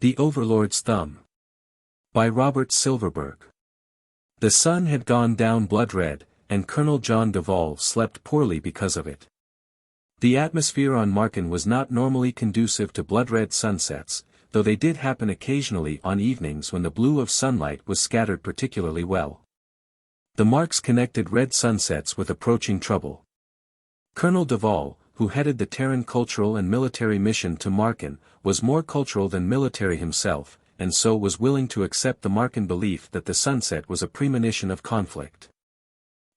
The Overlord's Thumb. By Robert Silverberg. The sun had gone down blood-red, and Colonel John Duvall slept poorly because of it. The atmosphere on Marken was not normally conducive to blood-red sunsets, though they did happen occasionally on evenings when the blue of sunlight was scattered particularly well. The marks connected red sunsets with approaching trouble. Colonel Duvall, who headed the Terran cultural and military mission to Marken, was more cultural than military himself, and so was willing to accept the Marken belief that the sunset was a premonition of conflict.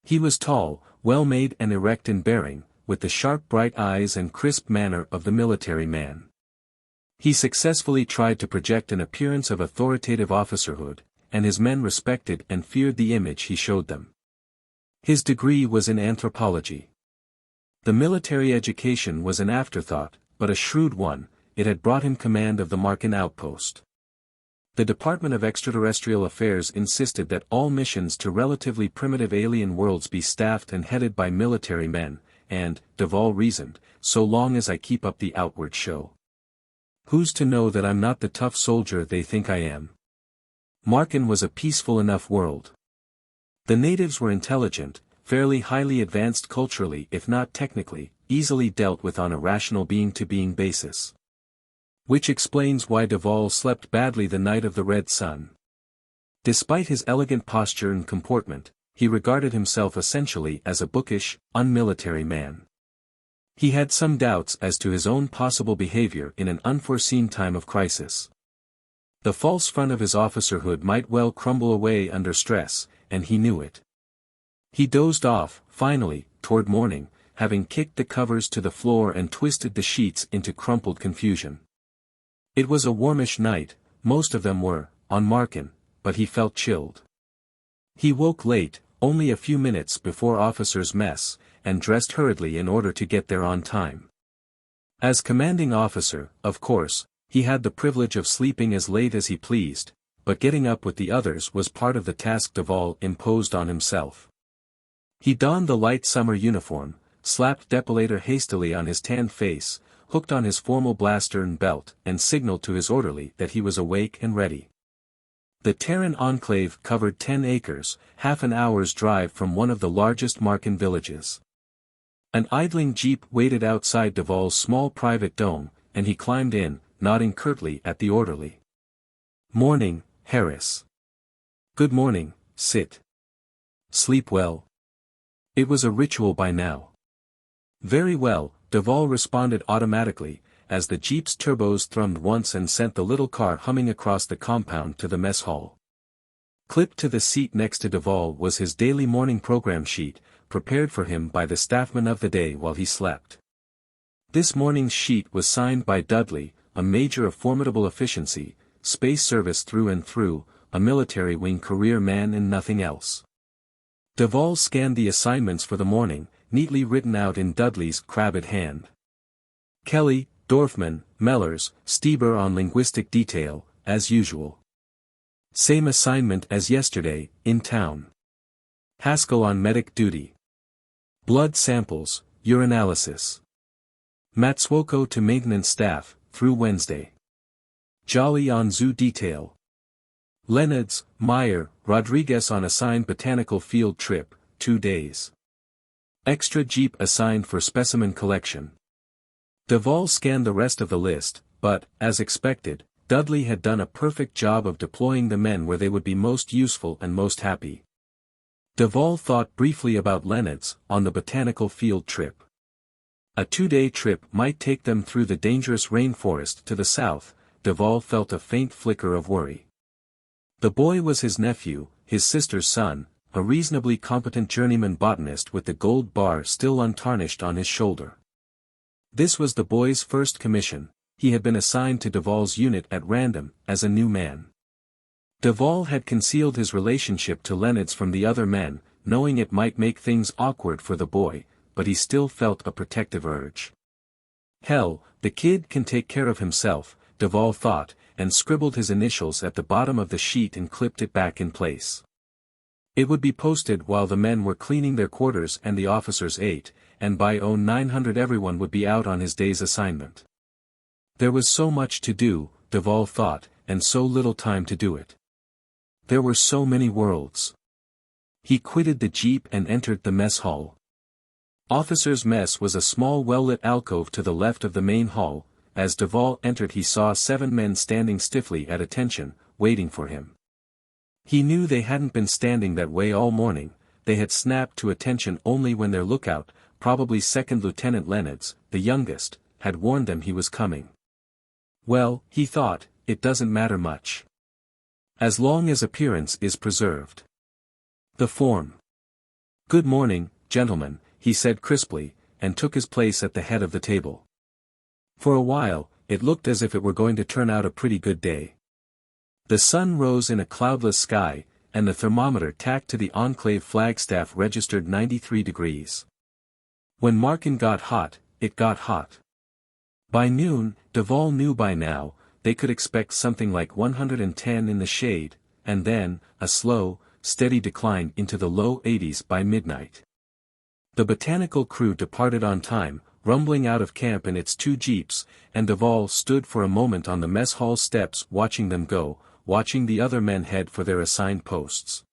He was tall, well-made and erect in bearing, with the sharp bright eyes and crisp manner of the military man. He successfully tried to project an appearance of authoritative officerhood, and his men respected and feared the image he showed them. His degree was in anthropology. The military education was an afterthought, but a shrewd one. It had brought him command of the Marken outpost. The Department of Extraterrestrial Affairs insisted that all missions to relatively primitive alien worlds be staffed and headed by military men, and, Duvall reasoned, so long as I keep up the outward show. Who's to know that I'm not the tough soldier they think I am? Marken was a peaceful enough world. The natives were intelligent, fairly highly advanced culturally if not technically, easily dealt with on a rational being-to-being basis. Which explains why Duvall slept badly the night of the red sun. Despite his elegant posture and comportment, he regarded himself essentially as a bookish, unmilitary man. He had some doubts as to his own possible behavior in an unforeseen time of crisis. The false front of his officerhood might well crumble away under stress, and he knew it. He dozed off, finally, toward morning, having kicked the covers to the floor and twisted the sheets into crumpled confusion. It was a warmish night, most of them were, on Marken, but he felt chilled. He woke late, only a few minutes before officers' mess, and dressed hurriedly in order to get there on time. As commanding officer, of course, he had the privilege of sleeping as late as he pleased, but getting up with the others was part of the task Duvall imposed on himself. He donned the light summer uniform, slapped depilator hastily on his tanned face, hooked on his formal blaster and belt, and signaled to his orderly that he was awake and ready. The Terran enclave covered 10 acres, half an hour's drive from one of the largest Marken villages. An idling jeep waited outside Duvall's small private dome, and he climbed in, nodding curtly at the orderly. "Morning, Harris." "Good morning, Sit." "Sleep well?" It was a ritual by now. "Very well," Duvall responded automatically, as the jeep's turbos thrummed once and sent the little car humming across the compound to the mess hall. Clipped to the seat next to Duvall was his daily morning program sheet, prepared for him by the staffman of the day while he slept. This morning's sheet was signed by Dudley, a major of formidable efficiency, space service through and through, a military wing career man and nothing else. Duvall scanned the assignments for the morning, neatly written out in Dudley's crabbed hand. Kelly, Dorfman, Mellors, Stieber on linguistic detail, as usual. Same assignment as yesterday, in town. Haskell on medic duty. Blood samples, urinalysis. Matsuoko to maintenance staff, through Wednesday. Jolly on zoo detail. Lenards, Meyer, Rodriguez on assigned botanical field trip, 2 days. Extra jeep assigned for specimen collection. Duvall scanned the rest of the list, but, as expected, Dudley had done a perfect job of deploying the men where they would be most useful and most happy. Duvall thought briefly about Lenards, on the botanical field trip. A 2-day trip might take them through the dangerous rainforest to the south. Duvall felt a faint flicker of worry. The boy was his nephew, his sister's son, a reasonably competent journeyman botanist with the gold bar still untarnished on his shoulder. This was the boy's first commission. He had been assigned to Duvall's unit at random, as a new man. Duvall had concealed his relationship to Lenards from the other men, knowing it might make things awkward for the boy, but he still felt a protective urge. Hell, the kid can take care of himself, Duvall thought, and scribbled his initials at the bottom of the sheet and clipped it back in place. It would be posted while the men were cleaning their quarters and the officers ate, and by 0900 everyone would be out on his day's assignment. There was so much to do, Duvall thought, and so little time to do it. There were so many worlds. He quitted the jeep and entered the mess hall. Officers' mess was a small well-lit alcove to the left of the main hall. As Duvall entered he saw 7 men standing stiffly at attention, waiting for him. He knew they hadn't been standing that way all morning, they had snapped to attention only when their lookout, probably Second Lieutenant Lennox, the youngest, had warned them he was coming. Well, he thought, it doesn't matter much. As long as appearance is preserved. The form. "Good morning, gentlemen," he said crisply, and took his place at the head of the table. For a while, it looked as if it were going to turn out a pretty good day. The sun rose in a cloudless sky, and the thermometer tacked to the Enclave flagstaff registered 93 degrees. When Markin got hot, it got hot. By noon, Duvall knew by now, they could expect something like 110 in the shade, and then, a slow, steady decline into the low 80s by midnight. The botanical crew departed on time, rumbling out of camp in its 2 jeeps, and Duvall stood for a moment on the mess hall steps watching them go, watching the other men head for their assigned posts.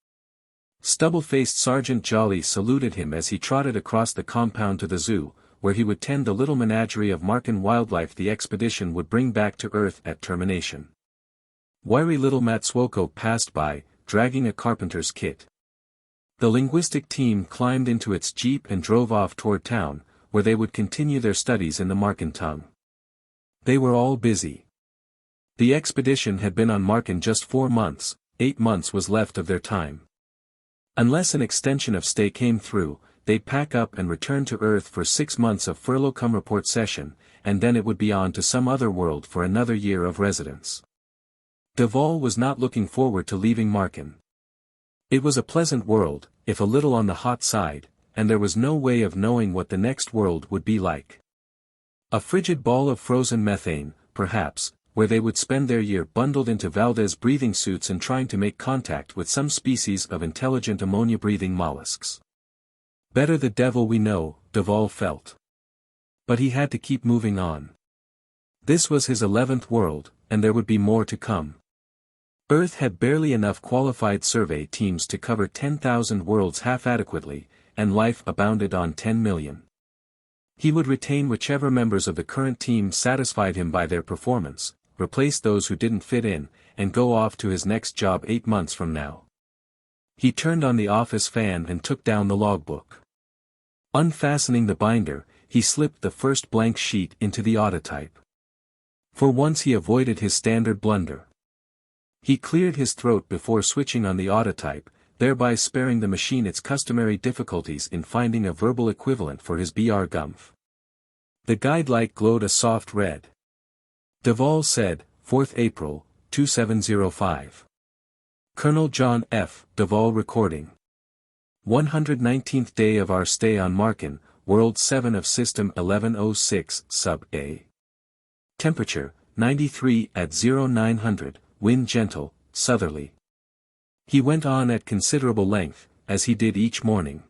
Stubble-faced Sergeant Jolly saluted him as he trotted across the compound to the zoo, where he would tend the little menagerie of Markin wildlife the expedition would bring back to Earth at termination. Wiry little Matsuoko passed by, dragging a carpenter's kit. The linguistic team climbed into its jeep and drove off toward town, where they would continue their studies in the Markin tongue. They were all busy. The expedition had been on Markin just 4 months, 8 months was left of their time. Unless an extension of stay came through, they'd pack up and return to Earth for 6 months of furlough cum report session, and then it would be on to some other world for another year of residence. Duvall was not looking forward to leaving Markin. It was a pleasant world, if a little on the hot side, and there was no way of knowing what the next world would be like. A frigid ball of frozen methane, perhaps, where they would spend their year bundled into Valdez breathing suits and trying to make contact with some species of intelligent ammonia-breathing mollusks. Better the devil we know, Duvall felt. But he had to keep moving on. This was his 11th world, and there would be more to come. Earth had barely enough qualified survey teams to cover 10,000 worlds half-adequately, and life abounded on 10 million. He would retain whichever members of the current team satisfied him by their performance, replace those who didn't fit in, and go off to his next job 8 months from now. He turned on the office fan and took down the logbook. Unfastening the binder, he slipped the first blank sheet into the autotype. For once he avoided his standard blunder. He cleared his throat before switching on the autotype, thereby sparing the machine its customary difficulties in finding a verbal equivalent for his BR gumph. The guide light glowed a soft red. Duvall said, 4th April, 2705. Colonel John F. Duvall recording. 119th day of our stay on Markin, World 7 of System 1106, Sub-A. Temperature, 93 at 0900, wind gentle, southerly. He went on at considerable length, as he did each morning.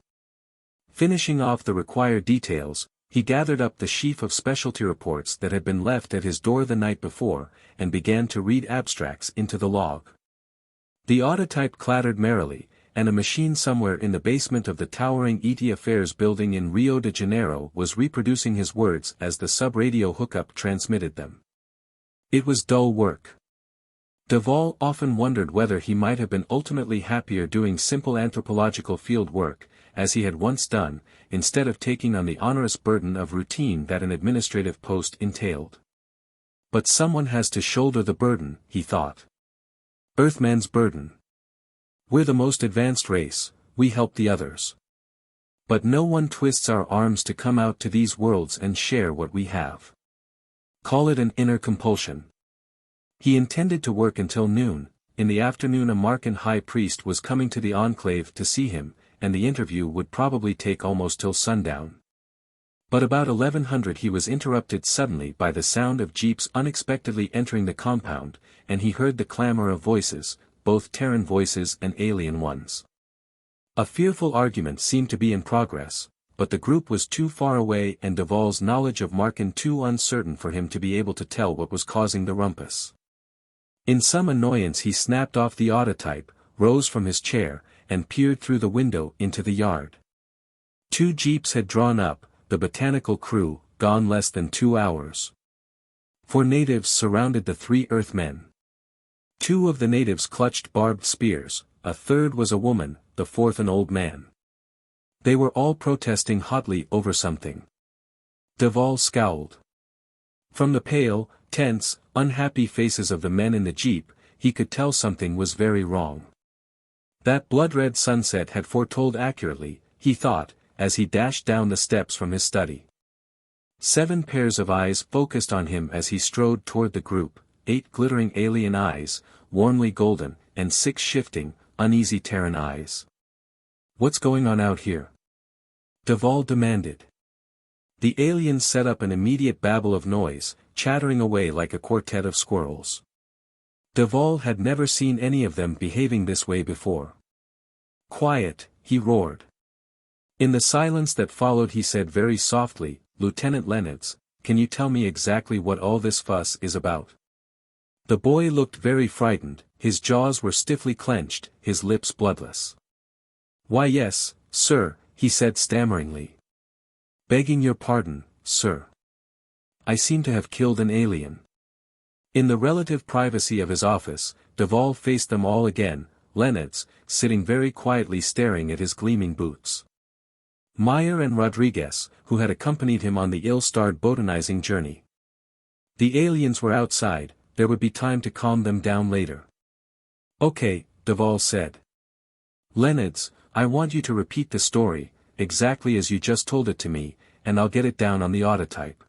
Finishing off the required details, he gathered up the sheaf of specialty reports that had been left at his door the night before, and began to read abstracts into the log. The autotype clattered merrily, and a machine somewhere in the basement of the towering ET Affairs building in Rio de Janeiro was reproducing his words as the sub-radio hookup transmitted them. It was dull work. Duvall often wondered whether he might have been ultimately happier doing simple anthropological field work, as he had once done, instead of taking on the onerous burden of routine that an administrative post entailed. But someone has to shoulder the burden, he thought. Earthmen's burden. We're the most advanced race, we help the others. But no one twists our arms to come out to these worlds and share what we have. Call it an inner compulsion. He intended to work until noon. In the afternoon a Markin high priest was coming to the enclave to see him, and the interview would probably take almost till sundown. But about 1100 he was interrupted suddenly by the sound of jeeps unexpectedly entering the compound, and he heard the clamor of voices, both Terran voices and alien ones. A fearful argument seemed to be in progress, but the group was too far away and Duvall's knowledge of Markin too uncertain for him to be able to tell what was causing the rumpus. In some annoyance he snapped off the autotype, rose from his chair, and peered through the window into the yard. 2 jeeps had drawn up, the botanical crew, gone less than 2 hours. 4 natives surrounded the 3 Earthmen. 2 of the natives clutched barbed spears, a third was a woman, the 4th an old man. They were all protesting hotly over something. Duvall scowled. From the pale, tense, unhappy faces of the men in the jeep, he could tell something was very wrong. That blood-red sunset had foretold accurately, he thought, as he dashed down the steps from his study. 7 pairs of eyes focused on him as he strode toward the group, 8 glittering alien eyes, warmly golden, and 6 shifting, uneasy Terran eyes. "What's going on out here?" Duvall demanded. The aliens set up an immediate babble of noise, chattering away like a quartet of squirrels. Duvall had never seen any of them behaving this way before. "Quiet," he roared. In the silence that followed he said very softly, "Lieutenant Lennox, can you tell me exactly what all this fuss is about?" The boy looked very frightened, his jaws were stiffly clenched, his lips bloodless. "Why yes, sir," he said stammeringly. "Begging your pardon, sir. I seem to have killed an alien." In the relative privacy of his office, Duvall faced them all again, Lennox, sitting very quietly staring at his gleaming boots. Meyer and Rodriguez, who had accompanied him on the ill-starred botanizing journey. The aliens were outside, there would be time to calm them down later. "Okay," Duvall said. "Lennox, I want you to repeat the story, exactly as you just told it to me, and I'll get it down on the autotype.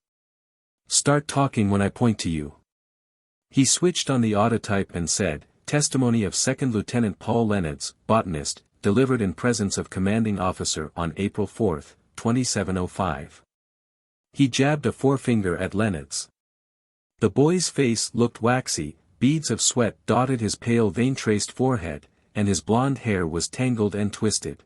Start talking when I point to you." He switched on the autotype and said, "Testimony of 2nd Lieutenant Paul Lennox, botanist, delivered in presence of Commanding Officer on April 4, 2705. He jabbed a forefinger at Lennox. The boy's face looked waxy, beads of sweat dotted his pale vein-traced forehead, and his blonde hair was tangled and twisted.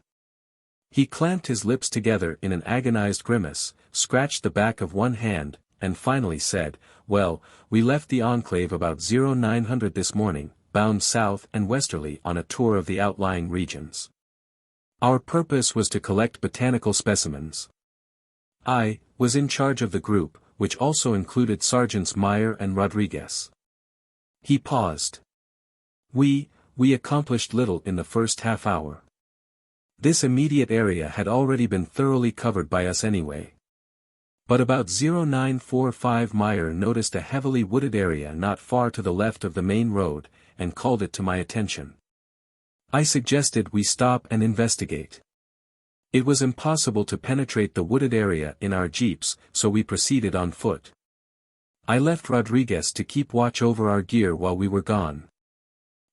He clamped his lips together in an agonized grimace, scratched the back of one hand, and finally said, "Well, we left the enclave about 0900 this morning, bound south and westerly on a tour of the outlying regions. Our purpose was to collect botanical specimens. I was in charge of the group, which also included Sergeants Meyer and Rodriguez." He paused. We accomplished little in the first half hour. This immediate area had already been thoroughly covered by us anyway. But about 0945 Meyer noticed a heavily wooded area not far to the left of the main road, and called it to my attention. I suggested we stop and investigate. It was impossible to penetrate the wooded area in our jeeps, so we proceeded on foot. I left Rodriguez to keep watch over our gear while we were gone.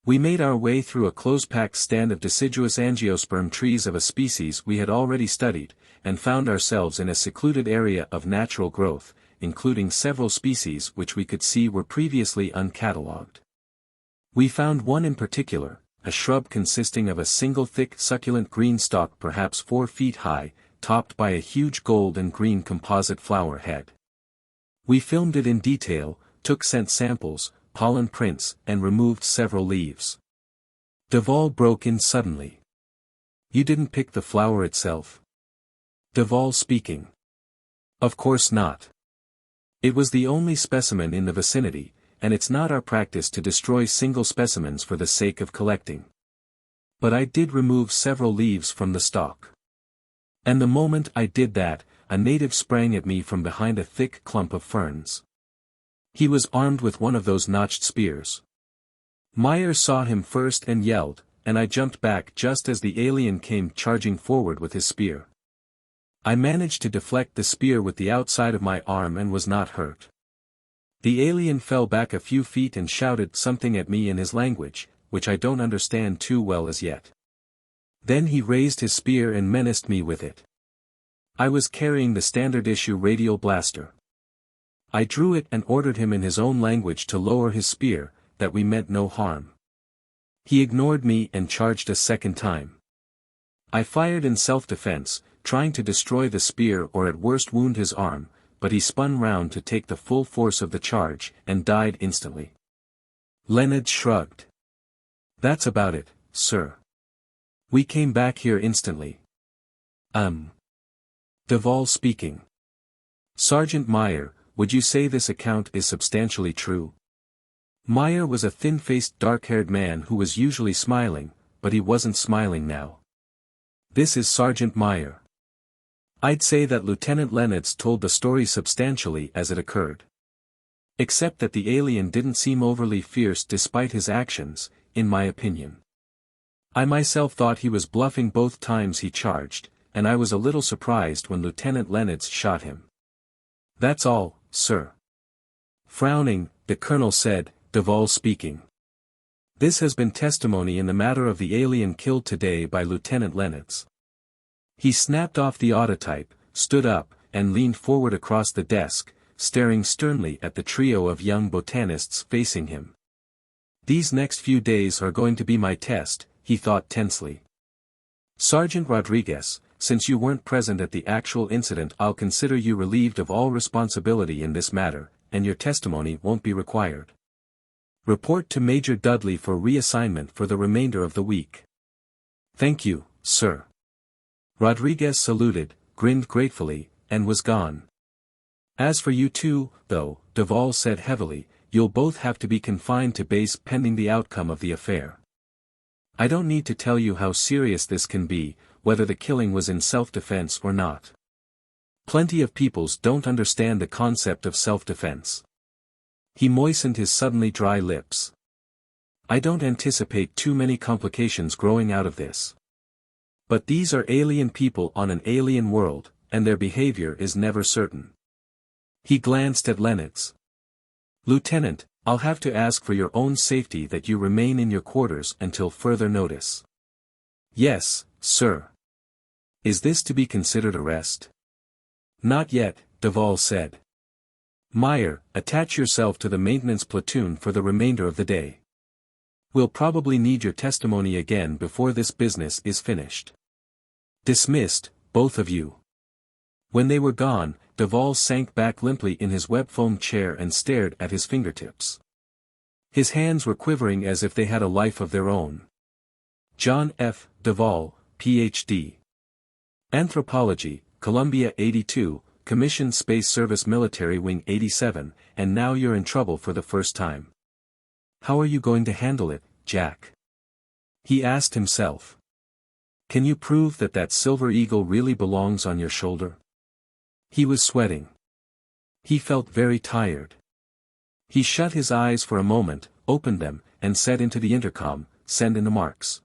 We made our way through a close-packed stand of deciduous angiosperm trees of a species we had already studied, and found ourselves in a secluded area of natural growth, including several species which we could see were previously uncatalogued. We found one in particular, a shrub consisting of a single thick succulent green stalk perhaps 4 feet high, topped by a huge gold and green composite flower head. We filmed it in detail, took scent samples, pollen prints, and removed several leaves. Duvall broke in suddenly. "You didn't pick the flower itself?" Duvall speaking. "Of course not. It was the only specimen in the vicinity, and it's not our practice to destroy single specimens for the sake of collecting. But I did remove several leaves from the stalk. And the moment I did that, a native sprang at me from behind a thick clump of ferns. He was armed with one of those notched spears. Meyer saw him first and yelled, and I jumped back just as the alien came charging forward with his spear. I managed to deflect the spear with the outside of my arm and was not hurt. The alien fell back a few feet and shouted something at me in his language, which I don't understand too well as yet. Then he raised his spear and menaced me with it. I was carrying the standard issue radial blaster. I drew it and ordered him in his own language to lower his spear, that we meant no harm. He ignored me and charged a second time. I fired in self-defense, trying to destroy the spear or at worst wound his arm, but he spun round to take the full force of the charge, and died instantly. Leonard shrugged. That's about it, sir. We came back here instantly. Duval speaking. Sergeant Meyer, would you say this account is substantially true? Meyer was a thin-faced dark-haired man who was usually smiling, but he wasn't smiling now. This is Sergeant Meyer. I'd say that Lieutenant Lennox told the story substantially as it occurred. Except that the alien didn't seem overly fierce despite his actions, in my opinion. I myself thought he was bluffing both times he charged, and I was a little surprised when Lieutenant Lennox shot him. That's all, sir. Frowning, the colonel said, Duval speaking. This has been testimony in the matter of the alien killed today by Lieutenant Lennox. He snapped off the autotype, stood up, and leaned forward across the desk, staring sternly at the trio of young botanists facing him. These next few days are going to be my test, he thought tensely. Sergeant Rodriguez, since you weren't present at the actual incident, I'll consider you relieved of all responsibility in this matter, and your testimony won't be required. Report to Major Dudley for reassignment for the remainder of the week. Thank you, sir. Rodriguez saluted, grinned gratefully, and was gone. As for you two, though, Duval said heavily, you'll both have to be confined to base pending the outcome of the affair. I don't need to tell you how serious this can be, whether the killing was in self-defense or not. Plenty of peoples don't understand the concept of self-defense. He moistened his suddenly dry lips. I don't anticipate too many complications growing out of this. But these are alien people on an alien world, and their behavior is never certain. He glanced at Lennox. Lieutenant, I'll have to ask for your own safety that you remain in your quarters until further notice. Yes, sir. Is this to be considered arrest? Not yet, Duval said. Meyer, attach yourself to the maintenance platoon for the remainder of the day. We'll probably need your testimony again before this business is finished. Dismissed, both of you. When they were gone, Duval sank back limply in his web-foam chair and stared at his fingertips. His hands were quivering as if they had a life of their own. John F. Duval, Ph.D. Anthropology, Columbia 82, Commissioned Space Service Military Wing 87, and now you're in trouble for the first time. How are you going to handle it, Jack? He asked himself. Can you prove that that silver eagle really belongs on your shoulder? He was sweating. He felt very tired. He shut his eyes for a moment, opened them, and said into the intercom, "Send in the marks."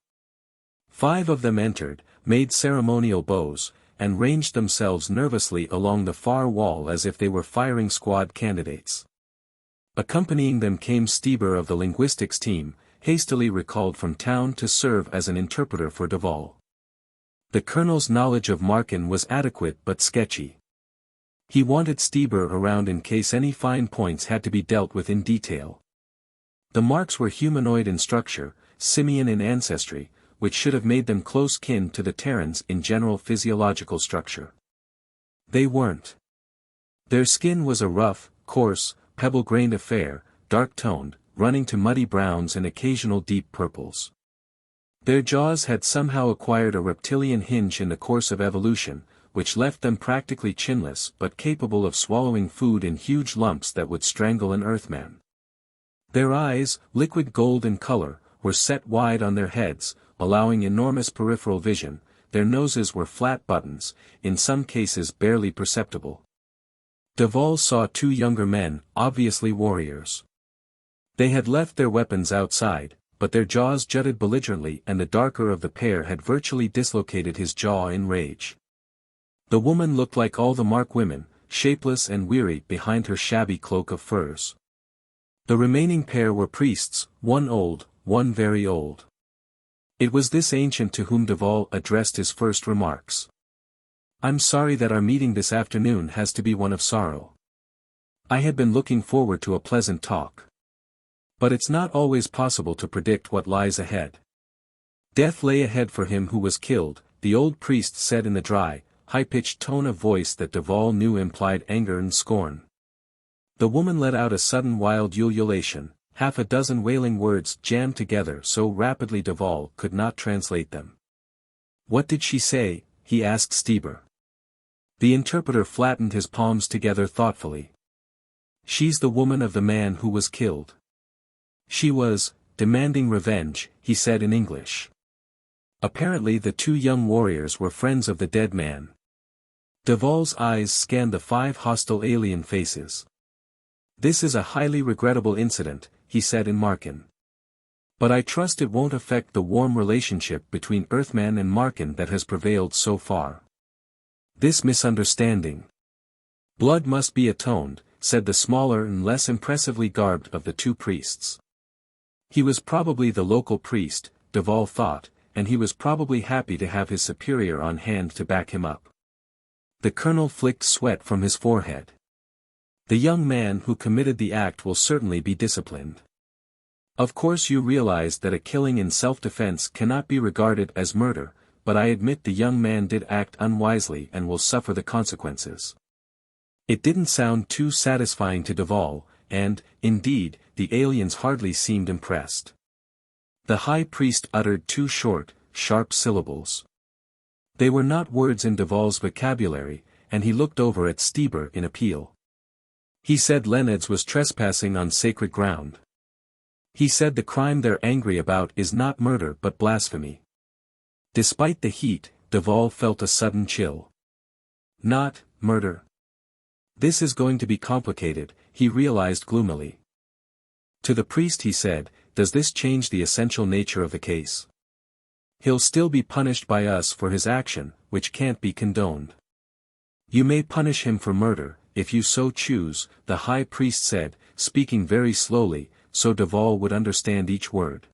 5 of them entered, made ceremonial bows, and ranged themselves nervously along the far wall as if they were firing squad candidates. Accompanying them came Stieber of the linguistics team, hastily recalled from town to serve as an interpreter for Duval. The colonel's knowledge of Marken was adequate but sketchy. He wanted Stieber around in case any fine points had to be dealt with in detail. The marks were humanoid in structure, simian in ancestry, which should have made them close kin to the Terrans in general physiological structure. They weren't. Their skin was a rough, coarse, pebble-grained affair, dark-toned, running to muddy browns and occasional deep purples. Their jaws had somehow acquired a reptilian hinge in the course of evolution, which left them practically chinless but capable of swallowing food in huge lumps that would strangle an Earthman. Their eyes, liquid gold in color, were set wide on their heads, allowing enormous peripheral vision. Their noses were flat buttons, in some cases barely perceptible. Duval saw 2 younger men, obviously warriors. They had left their weapons outside, but their jaws jutted belligerently and the darker of the pair had virtually dislocated his jaw in rage. The woman looked like all the Mark women, shapeless and weary behind her shabby cloak of furs. The remaining pair were priests, one old, one very old. It was this ancient to whom Duval addressed his first remarks. "I'm sorry that our meeting this afternoon has to be one of sorrow. I had been looking forward to a pleasant talk. But it's not always possible to predict what lies ahead." Death lay ahead for him who was killed, the old priest said in the dry, high-pitched tone of voice that Duval knew implied anger and scorn. The woman let out a sudden wild ululation, half a dozen wailing words jammed together so rapidly Duval could not translate them. "What did she say?" he asked Stieber. The interpreter flattened his palms together thoughtfully. "She's the woman of the man who was killed. She was demanding revenge," he said in English. Apparently the two young warriors were friends of the dead man. Duval's eyes scanned the 5 hostile alien faces. "This is a highly regrettable incident," he said in Marken. "But I trust it won't affect the warm relationship between Earthman and Marken that has prevailed so far. This misunderstanding. Blood must be atoned," said the smaller and less impressively garbed of the two priests. He was probably the local priest, Duval thought, and he was probably happy to have his superior on hand to back him up. The colonel flicked sweat from his forehead. "The young man who committed the act will certainly be disciplined. Of course you realize that a killing in self-defense cannot be regarded as murder, but I admit the young man did act unwisely and will suffer the consequences." It didn't sound too satisfying to Duval, and, indeed, the aliens hardly seemed impressed. The high priest uttered 2 short, sharp syllables. They were not words in Duval's vocabulary, and he looked over at Stieber in appeal. "He said Leneds was trespassing on sacred ground. He said the crime they're angry about is not murder but blasphemy." Despite the heat, Duval felt a sudden chill. "Not murder. This is going to be complicated," he realized gloomily. To the priest he said, "Does this change the essential nature of the case? He'll still be punished by us for his action, which can't be condoned." "You may punish him for murder, if you so choose," the high priest said, speaking very slowly, so Duval would understand each word.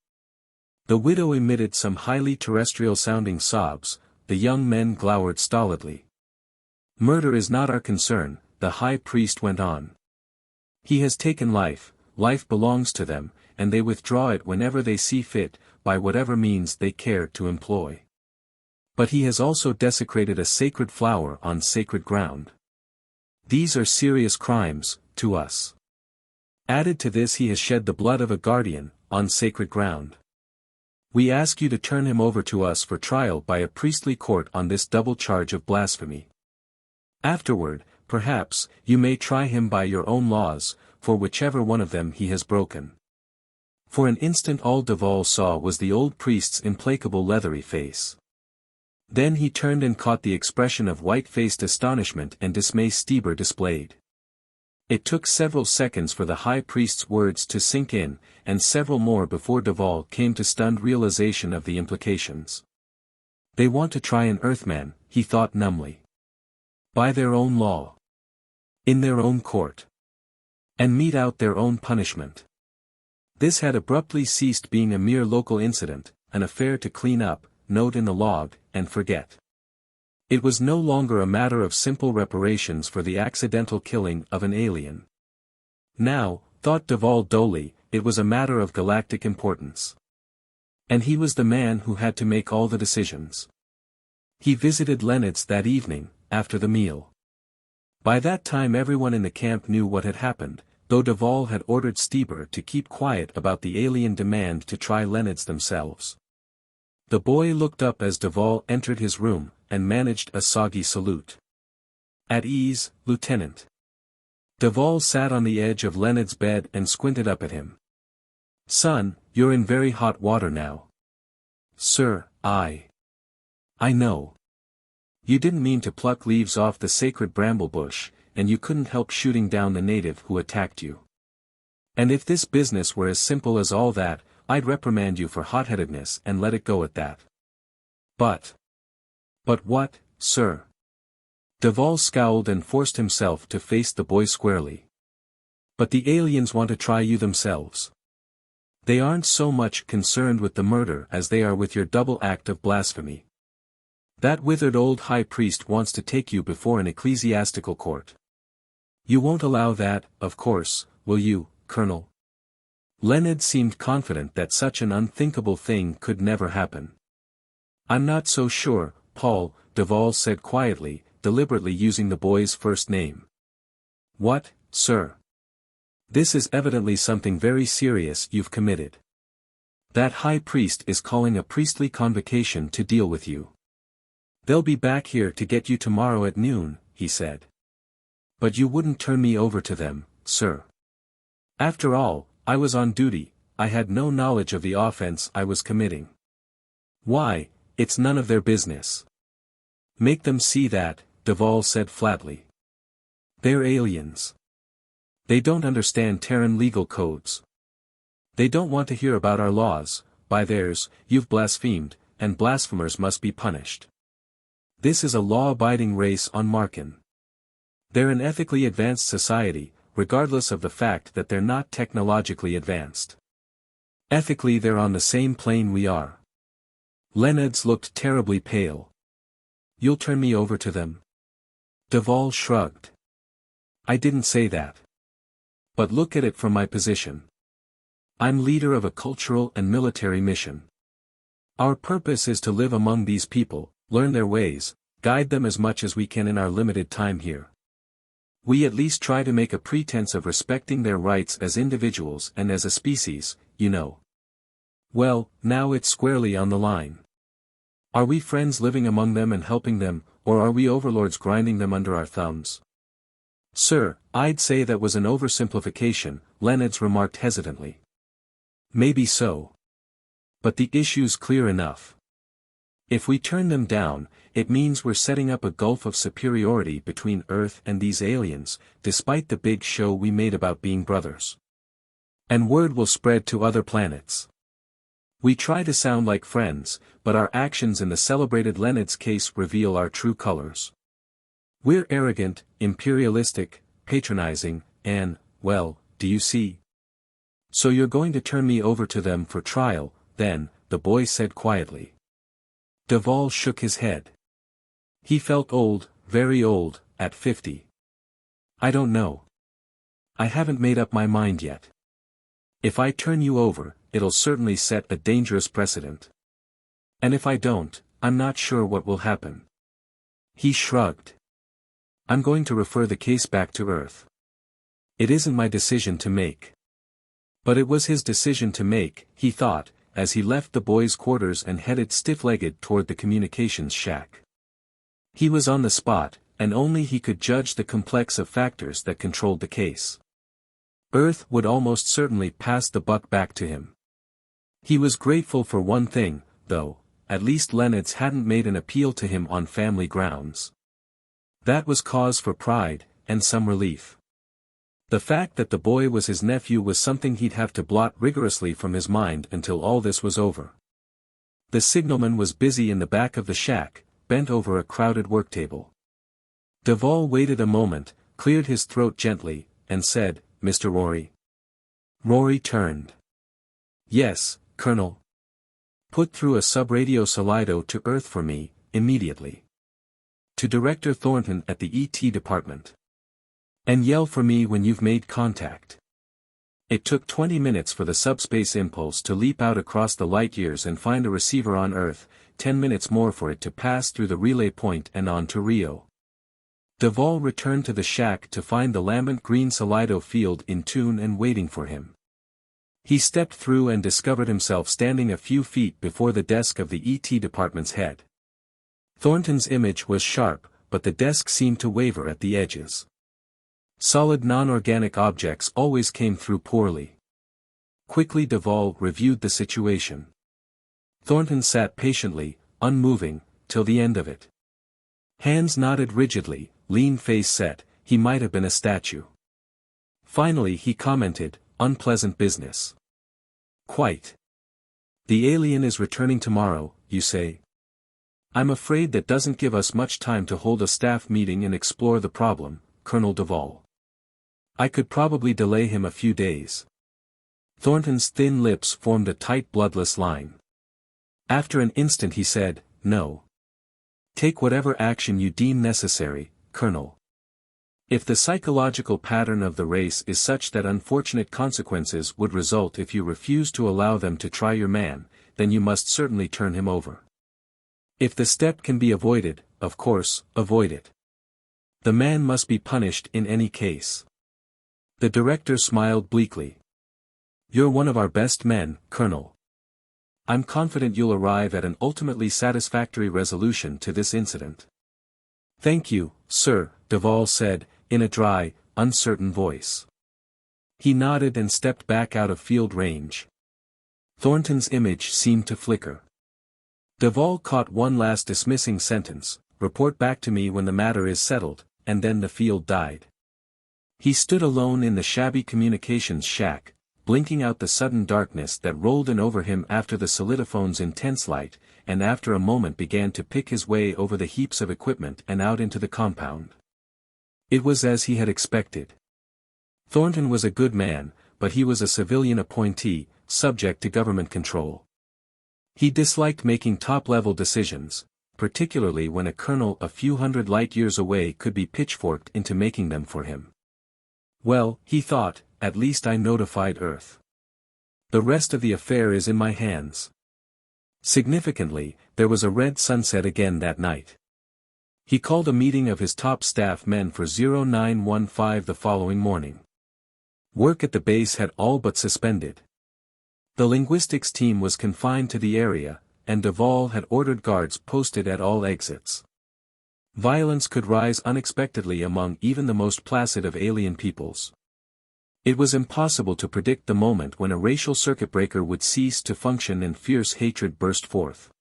The widow emitted some highly terrestrial-sounding sobs. The young men glowered stolidly. "Murder is not our concern," the high priest went on. "He has taken life, life belongs to them, and they withdraw it whenever they see fit, by whatever means they care to employ. But he has also desecrated a sacred flower on sacred ground. These are serious crimes, to us. Added to this he has shed the blood of a guardian, on sacred ground. We ask you to turn him over to us for trial by a priestly court on this double charge of blasphemy. Afterward, perhaps, you may try him by your own laws, for whichever one of them he has broken." For an instant all Duval saw was the old priest's implacable leathery face. Then he turned and caught the expression of white-faced astonishment and dismay Stieber displayed. It took several seconds for the high priest's words to sink in, and several more before Duval came to stunned realization of the implications. They want to try an Earthman, he thought numbly. By their own law. In their own court. And mete out their own punishment. This had abruptly ceased being a mere local incident, an affair to clean up, note in the log, and forget. It was no longer a matter of simple reparations for the accidental killing of an alien. Now, thought Duval dully, it was a matter of galactic importance. And he was the man who had to make all the decisions. He visited Leneds that evening, after the meal. By that time everyone in the camp knew what had happened, though Duval had ordered Stieber to keep quiet about the alien demand to try Leneds themselves. The boy looked up as Duval entered his room, and managed a soggy salute. "At ease, Lieutenant." Duval sat on the edge of Lened's bed and squinted up at him. "Son, you're in very hot water now." "Sir, I know. You didn't mean to pluck leaves off the sacred bramble bush, and you couldn't help shooting down the native who attacked you. And if this business were as simple as all that, I'd reprimand you for hot-headedness and let it go at that. But what, sir?" Duval scowled and forced himself to face the boy squarely. "But the aliens want to try you themselves. They aren't so much concerned with the murder as they are with your double act of blasphemy. That withered old high priest wants to take you before an ecclesiastical court. You won't allow that, of course, will you, Colonel?" Lened seemed confident that such an unthinkable thing could never happen. "I'm not so sure, Paul," Duval said quietly, deliberately using the boy's first name. "What, sir?" This is evidently something very serious you've committed. That high priest is calling a priestly convocation to deal with you. They'll be back here to get you tomorrow at noon, he said. But you wouldn't turn me over to them, sir. After all, I was on duty, I had no knowledge of the offense I was committing. Why, it's none of their business. Make them see that, Duvall said flatly. They're aliens. They don't understand Terran legal codes. They don't want to hear about our laws. By theirs, you've blasphemed, and blasphemers must be punished. This is a law-abiding race on Marken. They're an ethically advanced society, regardless of the fact that they're not technologically advanced. Ethically they're on the same plane we are. Leonards looked terribly pale. You'll turn me over to them? Duvall shrugged. I didn't say that. But look at it from my position. I'm leader of a cultural and military mission. Our purpose is to live among these people, learn their ways, guide them as much as we can in our limited time here. We at least try to make a pretense of respecting their rights as individuals and as a species, you know. Well, now it's squarely on the line. Are we friends living among them and helping them, or are we overlords grinding them under our thumbs? Sir, I'd say that was an oversimplification, Leonards remarked hesitantly. Maybe so. But the issue's clear enough. If we turn them down, it means we're setting up a gulf of superiority between Earth and these aliens, despite the big show we made about being brothers. And word will spread to other planets. We try to sound like friends, but our actions in the celebrated Leonard's case reveal our true colors. We're arrogant, imperialistic, patronizing, and, well, do you see? So you're going to turn me over to them for trial, then, the boy said quietly. Duvall shook his head. He felt old, very old, at 50. I don't know. I haven't made up my mind yet. If I turn you over, it'll certainly set a dangerous precedent. And if I don't, I'm not sure what will happen. He shrugged. I'm going to refer the case back to Earth. It isn't my decision to make. But it was his decision to make, he thought, as he left the boys' quarters and headed stiff-legged toward the communications shack. He was on the spot, and only he could judge the complex of factors that controlled the case. Earth would almost certainly pass the buck back to him. He was grateful for one thing, though, at least Leonards hadn't made an appeal to him on family grounds. That was cause for pride, and some relief. The fact that the boy was his nephew was something he'd have to blot rigorously from his mind until all this was over. The signalman was busy in the back of the shack, bent over a crowded worktable. Duvall waited a moment, cleared his throat gently, and said, Mr. Rory. Rory turned. Yes, Colonel. Put through a subradio Solido to Earth for me, immediately. To Director Thornton at the ET department. And yell for me when you've made contact. It took 20 minutes for the subspace impulse to leap out across the light years and find a receiver on Earth, 10 minutes more for it to pass through the relay point and on to Rio. Duvall returned to the shack to find the lambent green Solido field in tune and waiting for him. He stepped through and discovered himself standing a few feet before the desk of the ET department's head. Thornton's image was sharp, but the desk seemed to waver at the edges. Solid non-organic objects always came through poorly. Quickly Duvall reviewed the situation. Thornton sat patiently, unmoving, till the end of it. Hands knotted rigidly, lean face set, he might have been a statue. Finally he commented, unpleasant business. Quite. The alien is returning tomorrow, you say? I'm afraid that doesn't give us much time to hold a staff meeting and explore the problem, Colonel Duvall. I could probably delay him a few days. Thornton's thin lips formed a tight bloodless line. After an instant he said, no. Take whatever action you deem necessary, Colonel. If the psychological pattern of the race is such that unfortunate consequences would result if you refuse to allow them to try your man, then you must certainly turn him over. If the step can be avoided, of course, avoid it. The man must be punished in any case. The director smiled bleakly. You're one of our best men, Colonel. I'm confident you'll arrive at an ultimately satisfactory resolution to this incident. Thank you, sir, Duvall said, in a dry, uncertain voice. He nodded and stepped back out of field range. Thornton's image seemed to flicker. Duvall caught one last dismissing sentence, report back to me when the matter is settled, and then the field died. He stood alone in the shabby communications shack, blinking out the sudden darkness that rolled in over him after the solidophone's intense light, and after a moment began to pick his way over the heaps of equipment and out into the compound. It was as he had expected. Thornton was a good man, but he was a civilian appointee, subject to government control. He disliked making top-level decisions, particularly when a colonel a few hundred light-years away could be pitchforked into making them for him. Well, he thought, at least I notified Earth. The rest of the affair is in my hands. Significantly, there was a red sunset again that night. He called a meeting of his top staff men for 0915 the following morning. Work at the base had all but suspended. The linguistics team was confined to the area, and Duvall had ordered guards posted at all exits. Violence could rise unexpectedly among even the most placid of alien peoples. It was impossible to predict the moment when a racial circuit breaker would cease to function and fierce hatred burst forth.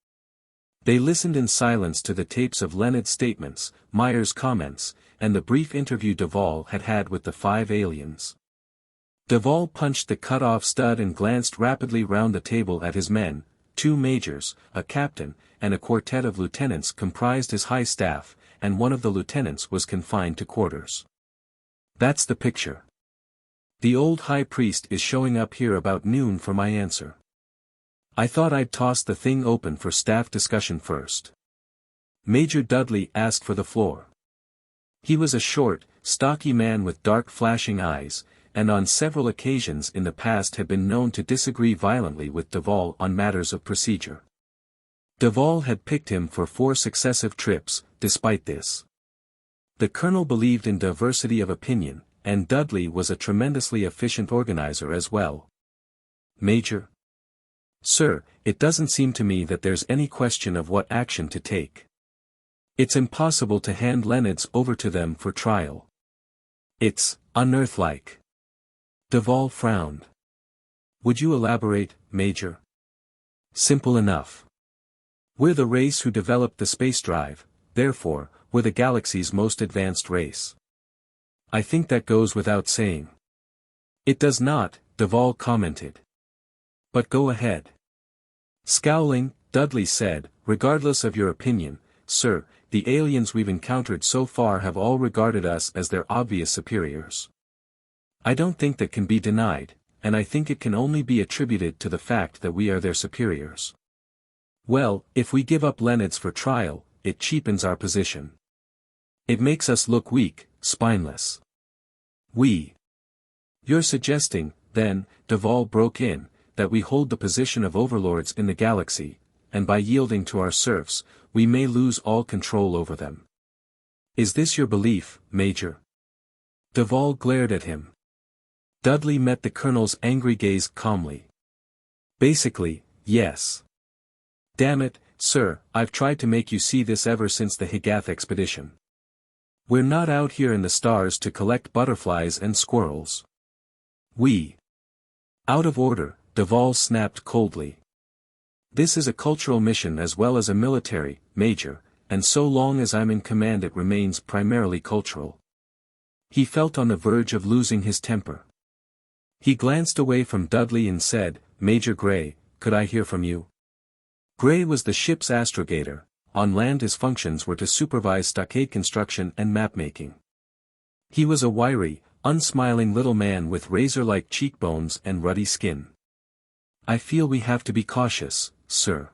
They listened in silence to the tapes of Leonard's statements, Meyer's comments, and the brief interview Duvall had had with the 5 aliens. Duvall punched the cut-off stud and glanced rapidly round the table at his men. 2 majors, a captain, and a quartet of lieutenants comprised his high staff, and one of the lieutenants was confined to quarters. That's the picture. The old high priest is showing up here about noon for my answer. I thought I'd toss the thing open for staff discussion first. Major Dudley asked for the floor. He was a short, stocky man with dark flashing eyes, and on several occasions in the past had been known to disagree violently with Duvall on matters of procedure. Duvall had picked him for 4 successive trips, despite this. The colonel believed in diversity of opinion, and Dudley was a tremendously efficient organizer as well. Major? Sir, it doesn't seem to me that there's any question of what action to take. It's impossible to hand Leonard's over to them for trial. It's unearthlike. Duvall frowned. Would you elaborate, Major? Simple enough. We're the race who developed the space drive, therefore, we're the galaxy's most advanced race. I think that goes without saying. It does not, Duvall commented. But go ahead. Scowling, Dudley said, regardless of your opinion, sir, the aliens we've encountered so far have all regarded us as their obvious superiors. I don't think that can be denied, and I think it can only be attributed to the fact that we are their superiors. Well, if we give up Leonard's for trial, it cheapens our position. It makes us look weak, spineless. You're suggesting, then, Duvall broke in, that we hold the position of overlords in the galaxy, and by yielding to our serfs, we may lose all control over them. Is this your belief, Major? Duvall glared at him. Dudley met the colonel's angry gaze calmly. Basically, yes. Damn it, sir, I've tried to make you see this ever since the Higath expedition. We're not out here in the stars to collect butterflies and squirrels. Out of order, Duvall snapped coldly. This is a cultural mission as well as a military, Major, and so long as I'm in command it remains primarily cultural. He felt on the verge of losing his temper. He glanced away from Dudley and said, Major Gray, could I hear from you? Gray was the ship's astrogator. On land his functions were to supervise stockade construction and map-making. He was a wiry, unsmiling little man with razor-like cheekbones and ruddy skin. I feel we have to be cautious, sir.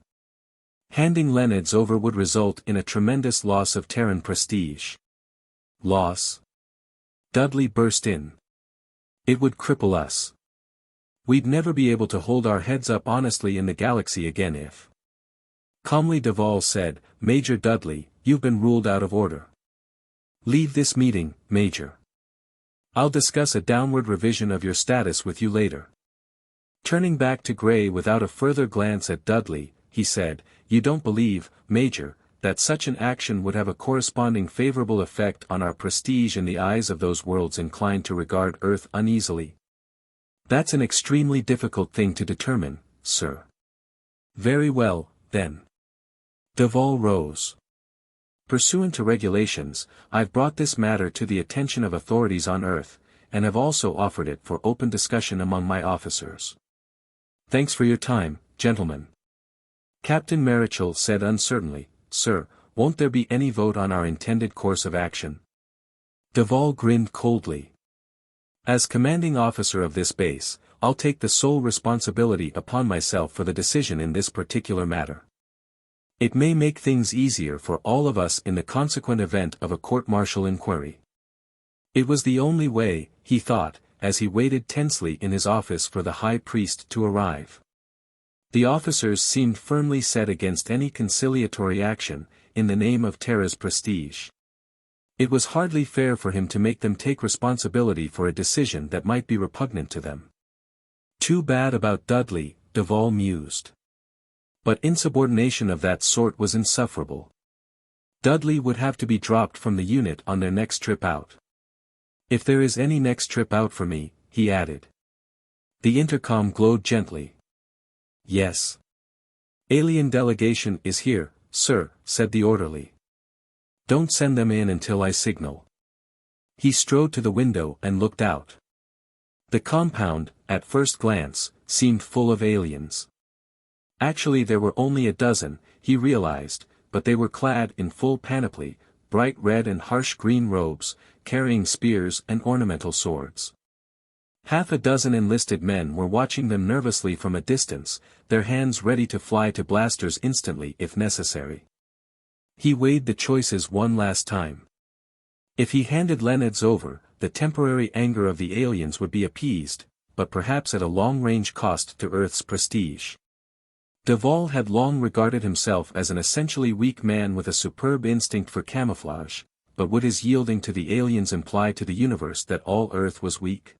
Handing Leonard's over would result in a tremendous loss of Terran prestige. Loss? Dudley burst in. It would cripple us. We'd never be able to hold our heads up honestly in the galaxy again if. Calmly Duvall said, Major Dudley, you've been ruled out of order. Leave this meeting, Major. I'll discuss a downward revision of your status with you later. Turning back to Gray without a further glance at Dudley, he said, "You don't believe, Major, that such an action would have a corresponding favorable effect on our prestige in the eyes of those worlds inclined to regard Earth uneasily?" "That's an extremely difficult thing to determine, sir." "Very well, then." Duval rose. "Pursuant to regulations, I've brought this matter to the attention of authorities on Earth, and have also offered it for open discussion among my officers. Thanks for your time, gentlemen." Captain Marichal said uncertainly, "Sir, won't there be any vote on our intended course of action?" Duval grinned coldly. "As commanding officer of this base, I'll take the sole responsibility upon myself for the decision in this particular matter. It may make things easier for all of us in the consequent event of a court-martial inquiry." It was the only way, he thought, as he waited tensely in his office for the high priest to arrive. The officers seemed firmly set against any conciliatory action, in the name of Terra's prestige. It was hardly fair for him to make them take responsibility for a decision that might be repugnant to them. Too bad about Dudley, Duval mused. But insubordination of that sort was insufferable. Dudley would have to be dropped from the unit on their next trip out. "If there is any next trip out for me," he added. The intercom glowed gently. "Yes. Alien delegation is here, sir," said the orderly. "Don't send them in until I signal." He strode to the window and looked out. The compound, at first glance, seemed full of aliens. Actually there were only a dozen, he realized, but they were clad in full panoply, bright red and harsh green robes, carrying spears and ornamental swords. Half a dozen enlisted men were watching them nervously from a distance, their hands ready to fly to blasters instantly if necessary. He weighed the choices one last time. If he handed Leonard's over, the temporary anger of the aliens would be appeased, but perhaps at a long-range cost to Earth's prestige. Duval had long regarded himself as an essentially weak man with a superb instinct for camouflage, but would his yielding to the aliens imply to the universe that all Earth was weak?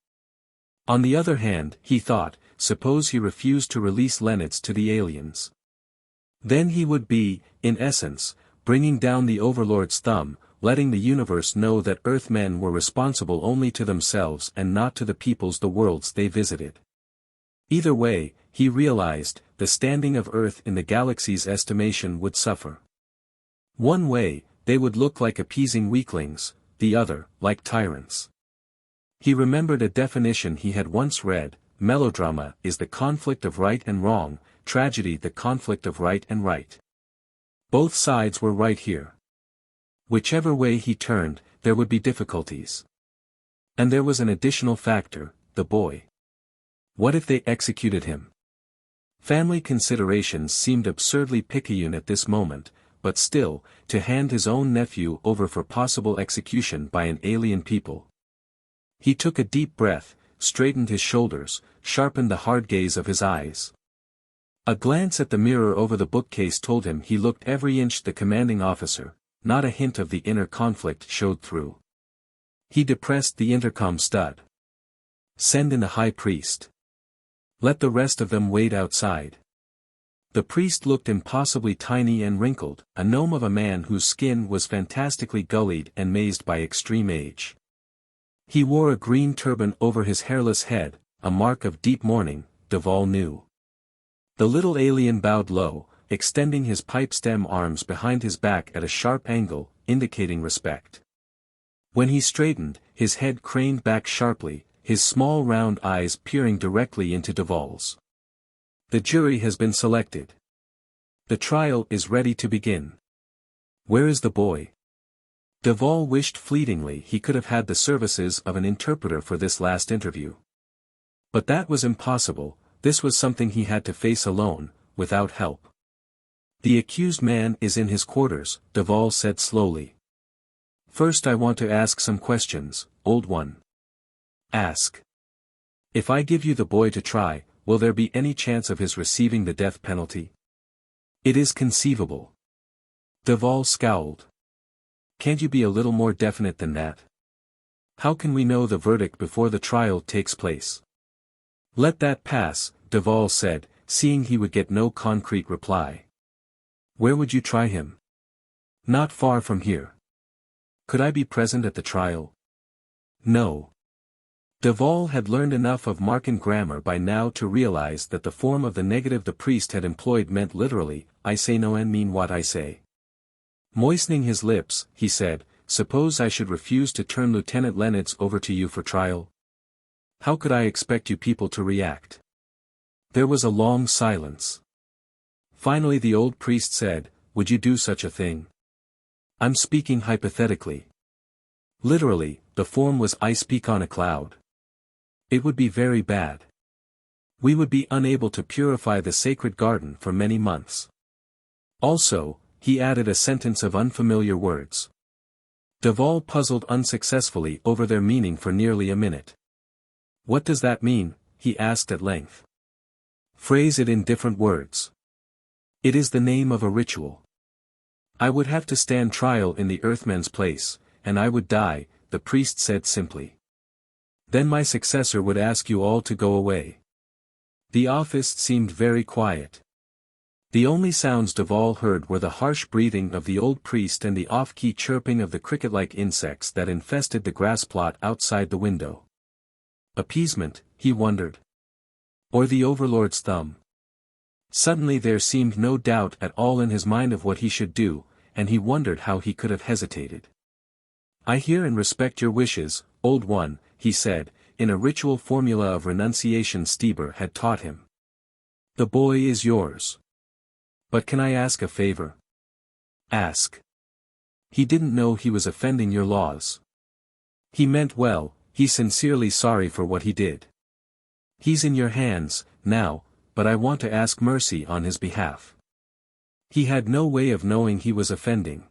On the other hand, he thought, suppose he refused to release Leonard's to the aliens. Then he would be, in essence, bringing down the Overlord's thumb, letting the universe know that Earthmen were responsible only to themselves and not to the peoples the worlds they visited. Either way, he realized, the standing of Earth in the galaxy's estimation would suffer. One way, they would look like appeasing weaklings, the other, like tyrants. He remembered a definition he had once read: melodrama is the conflict of right and wrong, tragedy the conflict of right and right. Both sides were right here. Whichever way he turned, there would be difficulties. And there was an additional factor, the boy. What if they executed him? Family considerations seemed absurdly picayune at this moment, but still, to hand his own nephew over for possible execution by an alien people. He took a deep breath, straightened his shoulders, sharpened the hard gaze of his eyes. A glance at the mirror over the bookcase told him he looked every inch the commanding officer, not a hint of the inner conflict showed through. He depressed the intercom stud. "Send in the high priest. Let the rest of them wait outside." The priest looked impossibly tiny and wrinkled, a gnome of a man whose skin was fantastically gullied and mazed by extreme age. He wore a green turban over his hairless head, a mark of deep mourning, Duval knew. The little alien bowed low, extending his pipe-stem arms behind his back at a sharp angle, indicating respect. When he straightened, his head craned back sharply, his small round eyes peering directly into Duval's. "The jury has been selected. The trial is ready to begin. Where is the boy?" Duval wished fleetingly he could have had the services of an interpreter for this last interview. But that was impossible, this was something he had to face alone, without help. "The accused man is in his quarters," Duval said slowly. "First I want to ask some questions, old one." "Ask." "If I give you the boy to try, will there be any chance of his receiving the death penalty?" "It is conceivable." Duval scowled. "Can't you be a little more definite than that?" How can we know the verdict before the trial takes place? Let that pass, Duval said, seeing he would get no concrete reply. Where would you try him? Not far from here. Could I be present at the trial? No. Duval had learned enough of Markan grammar by now to realize that the form of the negative the priest had employed meant literally, I say no and mean what I say. Moistening his lips, he said, suppose I should refuse to turn Lieutenant Lennox over to you for trial? How could I expect you people to react? There was a long silence. Finally the old priest said, would you do such a thing? I'm speaking hypothetically. Literally, the form was I speak on a cloud. It would be very bad. We would be unable to purify the sacred garden for many months. Also, he added a sentence of unfamiliar words. Duval puzzled unsuccessfully over their meaning for nearly a minute. What does that mean? He asked at length. Phrase it in different words. It is the name of a ritual. I would have to stand trial in the Earthman's place, and I would die, the priest said simply. Then my successor would ask you all to go away. The office seemed very quiet. The only sounds Duval heard were the harsh breathing of the old priest and the off-key chirping of the cricket-like insects that infested the grass plot outside the window. Appeasement, he wondered. Or the Overlord's thumb. Suddenly there seemed no doubt at all in his mind of what he should do, and he wondered how he could have hesitated. I hear and respect your wishes, old one, he said, in a ritual formula of renunciation Stieber had taught him. The boy is yours. But can I ask a favor? Ask. He didn't know he was offending your laws. He meant well, he's sincerely sorry for what he did. He's in your hands, now, but I want to ask mercy on his behalf. He had no way of knowing he was offending.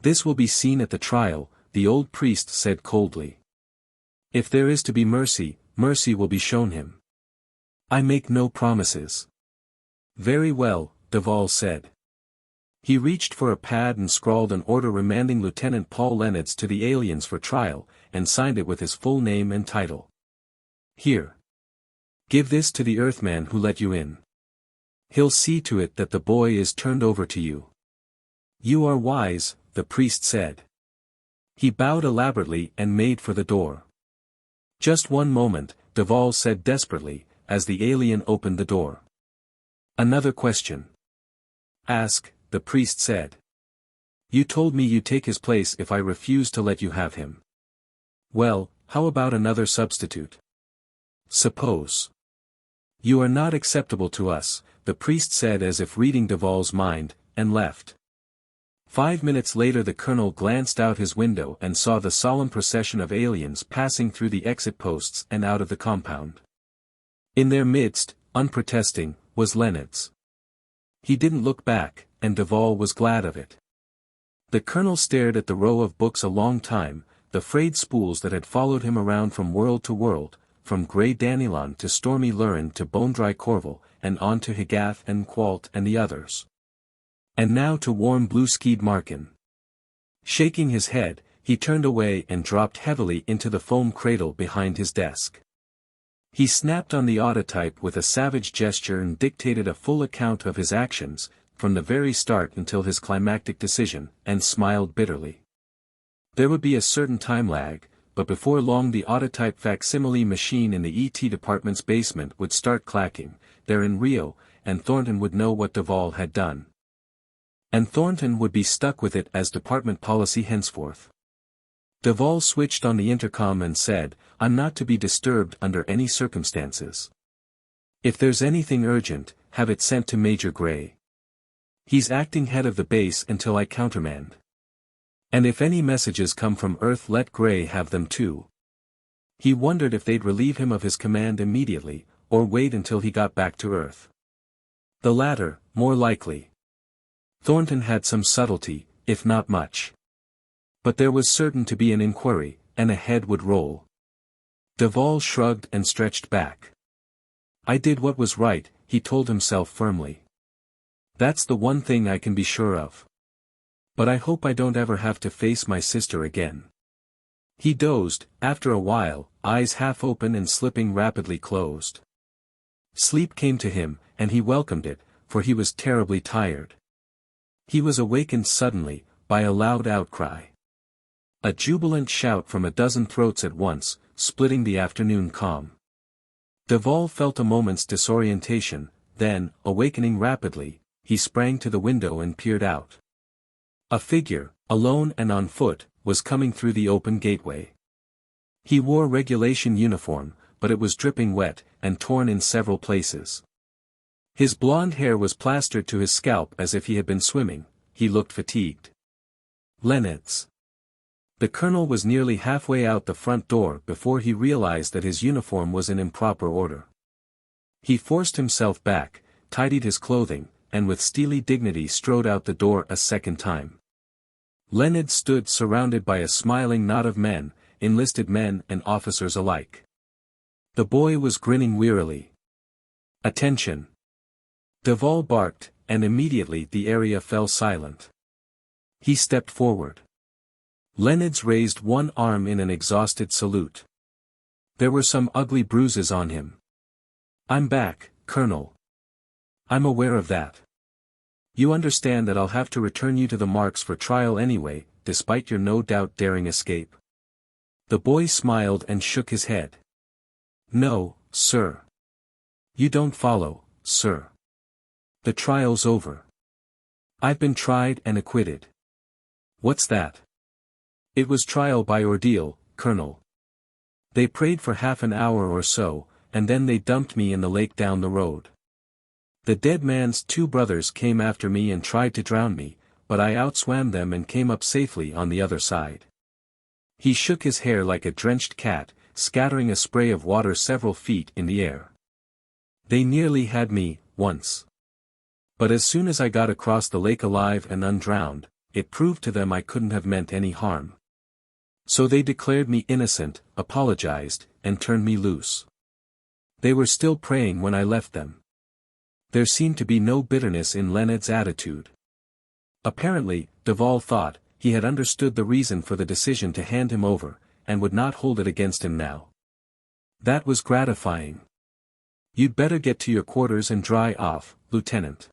This will be seen at the trial, the old priest said coldly. If there is to be mercy, mercy will be shown him. I make no promises. Very well, Duval said. He reached for a pad and scrawled an order remanding Lieutenant Paul Lennox to the aliens for trial, and signed it with his full name and title. Here. Give this to the Earthman who let you in. He'll see to it that the boy is turned over to you. You are wise, the priest said. He bowed elaborately and made for the door. Just one moment, Duval said desperately, as the alien opened the door. Another question. Ask, the priest said. You told me you'd take his place if I refuse to let you have him. Well, how about another substitute? Suppose. You are not acceptable to us, the priest said as if reading Duval's mind, and left. 5 minutes later the colonel glanced out his window and saw the solemn procession of aliens passing through the exit posts and out of the compound. In their midst, unprotesting, was Lennox. He didn't look back, and Duval was glad of it. The colonel stared at the row of books a long time, the frayed spools that had followed him around from world to world, from grey Danilon to stormy Lurin to bone-dry Corval, and on to Higath and Qualt and the others. And now to warm blue-skied Markan. Shaking his head, he turned away and dropped heavily into the foam cradle behind his desk. He snapped on the autotype with a savage gesture and dictated a full account of his actions, from the very start until his climactic decision, and smiled bitterly. There would be a certain time lag, but before long the autotype facsimile machine in the ET department's basement would start clacking, there in Rio, and Thornton would know what Duval had done. And Thornton would be stuck with it as department policy henceforth. Duval switched on the intercom and said, I'm not to be disturbed under any circumstances. If there's anything urgent, have it sent to Major Gray. He's acting head of the base until I countermand. And if any messages come from Earth let Gray have them too. He wondered if they'd relieve him of his command immediately, or wait until he got back to Earth. The latter, more likely. Thornton had some subtlety, if not much. But there was certain to be an inquiry, and a head would roll. Duval shrugged and stretched back. I did what was right, he told himself firmly. That's the one thing I can be sure of. But I hope I don't ever have to face my sister again. He dozed, after a while, eyes half open and slipping rapidly closed. Sleep came to him, and he welcomed it, for he was terribly tired. He was awakened suddenly, by a loud outcry. A jubilant shout from a dozen throats at once, splitting the afternoon calm. Duval felt a moment's disorientation, then, awakening rapidly, he sprang to the window and peered out. A figure, alone and on foot, was coming through the open gateway. He wore regulation uniform, but it was dripping wet, and torn in several places. His blonde hair was plastered to his scalp as if he had been swimming. He looked fatigued. Leonard's. The colonel was nearly halfway out the front door before he realized that his uniform was in improper order. He forced himself back, tidied his clothing, and with steely dignity strode out the door a second time. Leonard stood surrounded by a smiling knot of men, enlisted men and officers alike. The boy was grinning wearily. "Attention!" Duval barked, and immediately the area fell silent. He stepped forward. Leonard raised one arm in an exhausted salute. There were some ugly bruises on him. "I'm back, Colonel. I'm aware of that. You understand that I'll have to return you to the marks for trial anyway, despite your no doubt daring escape." The boy smiled and shook his head. "No, sir. You don't follow, sir. The trial's over. I've been tried and acquitted." "What's that?" "It was trial by ordeal, Colonel. They prayed for half an hour or so, and then they dumped me in the lake down the road. The dead man's two brothers came after me and tried to drown me, but I outswam them and came up safely on the other side." He shook his hair like a drenched cat, scattering a spray of water several feet in the air. "They nearly had me, once. But as soon as I got across the lake alive and undrowned, it proved to them I couldn't have meant any harm. So they declared me innocent, apologized, and turned me loose. They were still praying when I left them." There seemed to be no bitterness in Leonard's attitude. Apparently, Duval thought, he had understood the reason for the decision to hand him over, and would not hold it against him now. That was gratifying. "You'd better get to your quarters and dry off, Lieutenant.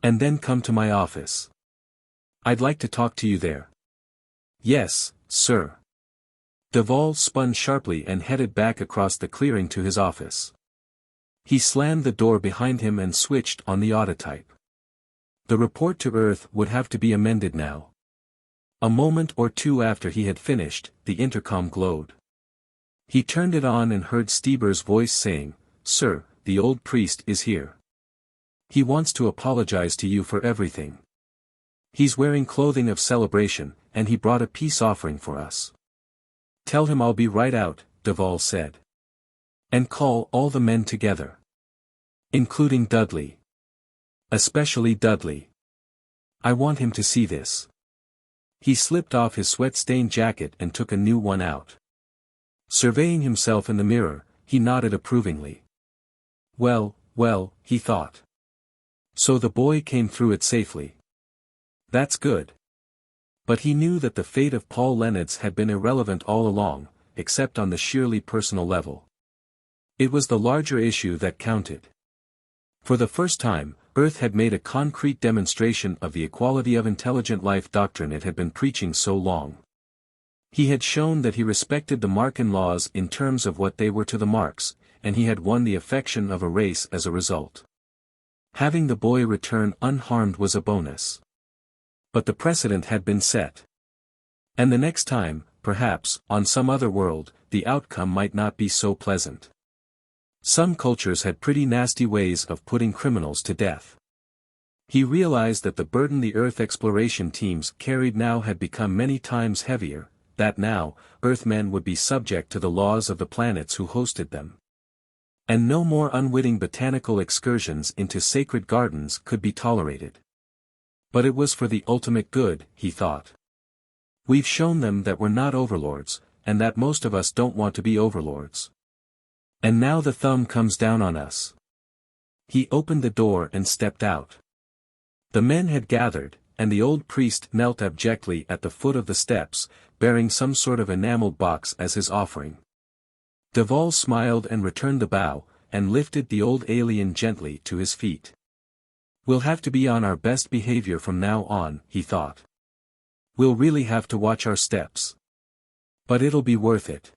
And then come to my office. I'd like to talk to you there." "Yes, sir." Duval spun sharply and headed back across the clearing to his office. He slammed the door behind him and switched on the autotype. The report to Earth would have to be amended now. A moment or two after he had finished, the intercom glowed. He turned it on and heard Stieber's voice saying, "Sir, the old priest is here. He wants to apologize to you for everything. He's wearing clothing of celebration, and he brought a peace offering for us." "Tell him I'll be right out," Duval said. "And call all the men together. Including Dudley. Especially Dudley. I want him to see this." He slipped off his sweat-stained jacket and took a new one out. Surveying himself in the mirror, he nodded approvingly. Well, he thought. So the boy came through it safely. That's good. But he knew that the fate of Paul Leonard had been irrelevant all along, except on the sheerly personal level. It was the larger issue that counted. For the first time, Earth had made a concrete demonstration of the equality of intelligent life doctrine it had been preaching so long. He had shown that he respected the Markan laws in terms of what they were to the Marks, and he had won the affection of a race as a result. Having the boy return unharmed was a bonus. But the precedent had been set. And the next time, perhaps, on some other world, the outcome might not be so pleasant. Some cultures had pretty nasty ways of putting criminals to death. He realized that the burden the Earth exploration teams carried now had become many times heavier, that now, Earthmen would be subject to the laws of the planets who hosted them. And no more unwitting botanical excursions into sacred gardens could be tolerated. But it was for the ultimate good, he thought. We've shown them that we're not overlords, and that most of us don't want to be overlords. And now the thumb comes down on us. He opened the door and stepped out. The men had gathered, and the old priest knelt abjectly at the foot of the steps, bearing some sort of enameled box as his offering. Duval smiled and returned the bow, and lifted the old alien gently to his feet. "We'll have to be on our best behavior from now on," he thought. "We'll really have to watch our steps. But it'll be worth it."